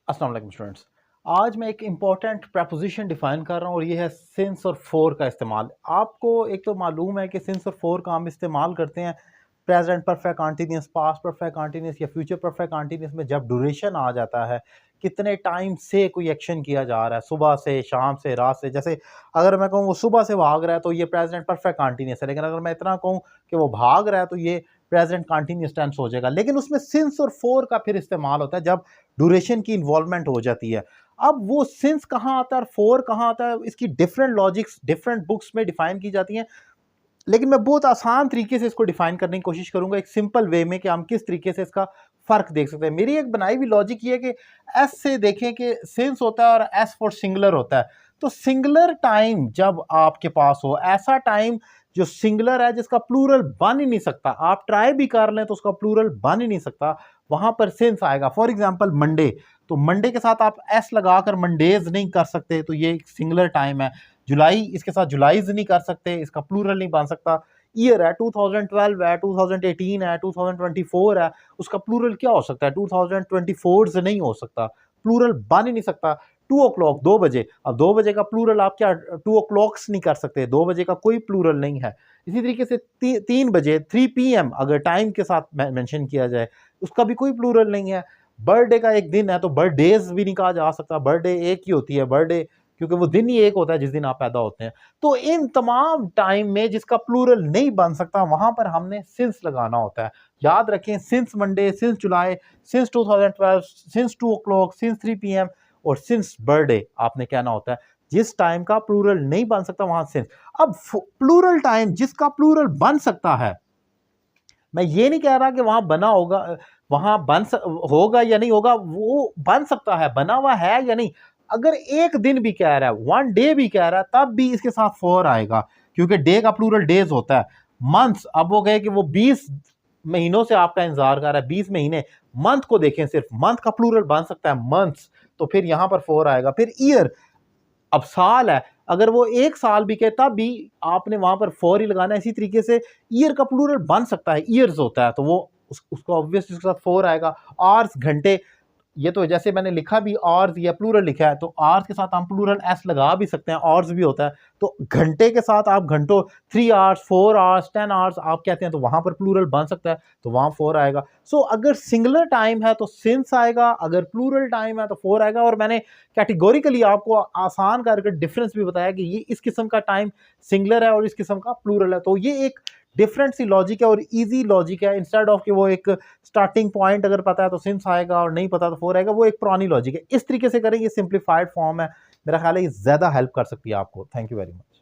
अस्सलाम वालेकुम स्टूडेंट्स। आज मैं एक इम्पॉर्टेंट प्रपोजिशन डिफाइन कर रहा हूँ और ये है सिंस और फोर का इस्तेमाल। आपको एक तो मालूम है कि सिंस और फोर का हम इस्तेमाल करते हैं present perfect continuous, past perfect continuous या फ्यूचर परफेक्ट कंटिन्यूस में जब ड्यूरेशन आ जाता है, कितने टाइम से कोई एक्शन किया जा रहा है, सुबह से, शाम से, रात से। जैसे अगर मैं कहूँ वो सुबह से भाग रहा है तो ये प्रेजेंट परफेक्ट कंटिन्यूस है, लेकिन अगर मैं इतना कहूँ कि वो भाग रहा है तो ये प्रेजेंट कंटिन्यूस टेंस हो जाएगा। लेकिन उसमें सिंस और फोर का फिर इस्तेमाल होता है जब ड्यूरेशन की इन्वॉल्वमेंट हो जाती है। अब वो सिंस कहाँ आता है और फोर कहाँ आता है, इसकी डिफरेंट लॉजिक्स डिफरेंट बुक्स में डिफाइन की जाती हैं। लेकिन मैं बहुत आसान तरीके से इसको डिफाइन करने की कोशिश करूंगा, एक सिंपल वे में, कि हम किस तरीके से इसका फर्क देख सकते हैं। मेरी एक बनाई हुई लॉजिक ये है कि एस से देखें कि सिंस होता है और एस फॉर सिंगुलर होता है। तो सिंगुलर टाइम जब आपके पास हो, ऐसा टाइम जो सिंगुलर है जिसका प्लूरल बन ही नहीं सकता, आप ट्राई भी कर लें तो उसका प्लूरल बन ही नहीं सकता, वहां पर सिंस आएगा। फॉर एग्जाम्पल मंडे, तो मंडे के साथ आप एस लगाकर मंडेज नहीं कर सकते, तो ये एक सिंगुलर टाइम है। जुलाई, इसके साथ जुलाईज नहीं कर सकते, इसका प्लूरल नहीं बन सकता। ईयर है 2012 है, 2018 है, 2024 है, उसका प्लूरल क्या हो सकता है? 2024 से नहीं हो सकता, प्लूरल बन ही नहीं सकता। 2 o'clock 2 बजे, अब 2 बजे का प्लूरल आप क्या 2 o'clocks नहीं कर सकते, 2 बजे का कोई प्लूरल नहीं है। इसी तरीके से 3 बजे 3 PM अगर टाइम के साथ मेंशन किया जाए, उसका भी कोई प्लूरल नहीं है। बर्थडे का एक दिन है तो बर्थडेज भी नहीं कहा जा सकता, बर्थडे एक ही होती है बर्थडे, क्योंकि वो दिन ही एक होता है जिस दिन आप पैदा होते हैं। तो इन तमाम टाइम में जिसका प्लूरल नहीं बन सकता, वहां पर हमने सिंस लगाना होता है। याद रखें, सिंस मंडे, सिंस जुलाई, since 2012, since 2 o'clock, since 3 PM और सिंस बर्थडे आपने कहना होता है। जिस टाइम का प्लूरल नहीं बन सकता वहां सिंस। अब प्लूरल टाइम जिसका प्लूरल बन सकता है, मैं ये नहीं कह रहा कि वहां बना होगा, वहां होगा या नहीं होगा, वो बन सकता है, बना हुआ है या नहीं। अगर एक दिन भी कह रहा है, 1 डे भी कह रहा है, तब भी इसके साथ फोर आएगा, क्योंकि डे का प्लूरल डेज होता है। मंथ्स, अब वो कहे कि वो 20 महीनों से आपका इंतजार कर रहा है, 20 महीने, मंथ को देखें, सिर्फ मंथ का प्लूरल बन सकता है मंथ्स, तो फिर यहां पर फोर आएगा। फिर ईयर, अब साल है, अगर वो 1 साल भी कहे तब भी आपने वहां पर फोर ही लगाना है। इसी तरीके से ईयर का प्लूरल बन सकता है, ईयर्स होता है, तो वो उसको ऑब्वियसली उसके साथ फोर आएगा। आवर्स, घंटे, ये तो जैसे मैंने लिखा भी आवर्स या प्लूरल लिखा है, तो आवर्स के साथ हम प्लूरल एस लगा भी सकते हैं, आवर्स भी होता है। तो घंटे के साथ आप घंटों, 3 आवर्स, 4 आवर्स, 10 आवर्स आप कहते हैं, तो वहां पर प्लूरल बन सकता है, तो वहां फोर आएगा। सो अगर सिंगुलर टाइम है तो सिंस आएगा, अगर प्लूरल टाइम है तो फोर आएगा। और मैंने कैटेगोरिकली आपको आसान करके डिफरेंस भी बताया कि ये इस किस्म का टाइम सिंगुलर है और इस किस्म का प्लूरल है। तो ये एक डिफरेंट सी लॉजिक है और इजी लॉजिक है। इंस्टेड ऑफ कि वो एक स्टार्टिंग पॉइंट अगर पता है तो सिंस आएगा और नहीं पता तो फोर आएगा, वो एक पुरानी लॉजिक है। इस तरीके से करें, ये सिंप्लीफाइड फॉर्म है, मेरा ख्याल है ये ज्यादा हेल्प कर सकती है आपको। Thank you very much.